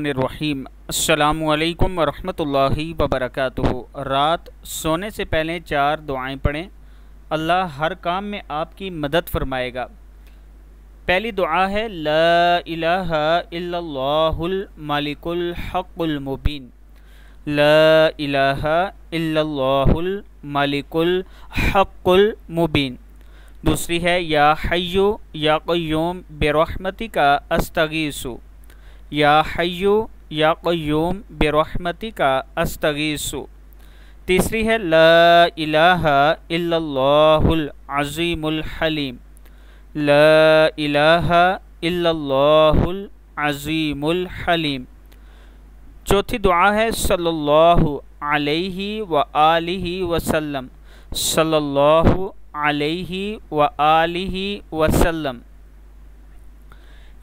الرحیم السلام علیکم ورحمۃ اللہ وبرکاتہ۔ رات سونے سے پہلے 4 دعائیں پڑھیں، اللہ ہر کام میں آپ کی مدد فرمائے گا۔ پہلی دعا ہے لا الہ الا اللہ الملک الحق المبین، لا الہ الا اللہ الملک الحق المبین۔ دوسری ہے یا حی یا قیوم برحمتک استغیث، یا حی یا قیوم برحمتک استغیث۔ تیسری ہے لا الہ الا اللہ العظیم الحلیم، لا الہ الا اللہ العظیم الحلیم۔ چوتھی دعا ہے صلی اللہ علیہ وآلہ وسلم، صلی اللہ علیہ وآلہ وسلم۔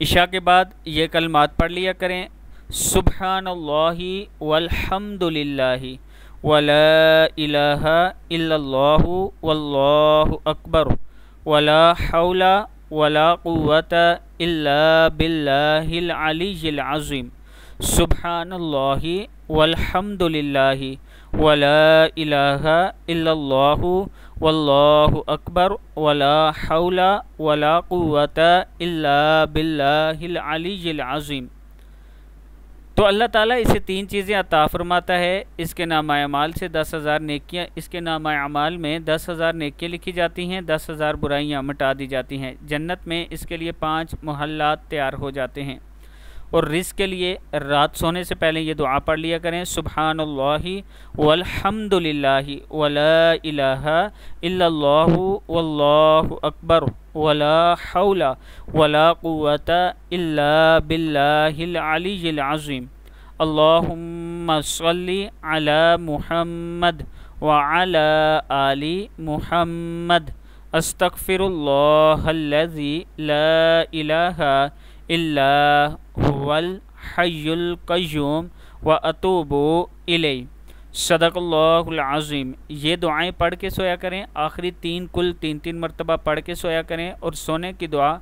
عشاء کے بعد یہ کلمات پڑھ لیا کریں، سبحان اللہ والحمد للہ ولا الہ الا اللہ واللہ اکبر ولا حول ولا قوة الا باللہ العلی العظیم، سبحان اللہ والحمد للہ ولا الہ الا اللہ واللہ اکبر ولا حول ولا قوة الا باللہ العلی العظیم۔ تو اللہ تعالیٰ اسے 3 چیزیں عطا فرماتا ہے۔ اس کے نامہ اعمال سے 10,000 نیکیاں، اس کے نامہ اعمال میں 10,000 نیکیاں لکھی جاتی ہیں، 10,000 برائیاں مٹا دی جاتی ہیں۔ جنت میں اس کے لیے 5 محلات تیار ہو جاتے ہیں۔ اور رزق کے لیے رات سونے سے پہلے یہ دعا پڑھ لیا کریں، سبحان اللہ والحمد للہ ولا الہ الا اللہ واللہ اکبر ولا حول ولا قوة الا باللہ العلی العظیم، اللہم صلی علی محمد وعلی آل محمد، استغفر اللہ الذی لا الہ الا هو الحی القیوم واتوب الیہ، صدق اللہ العظیم۔ یہ دعائیں پڑھ کے سویا کریں، آخری 3 کل 3 مرتبہ پڑھ کے سویا کریں، اور سونے کی دعا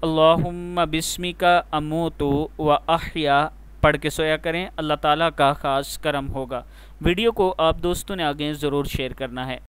اللہم بسمک اموت و احیا پڑھ کے سویا کریں۔ اللہ تعالیٰ کا خاص کرم ہوگا۔ ویڈیو کو آپ دوستوں نے آگے ضرور شیئر کرنا ہے۔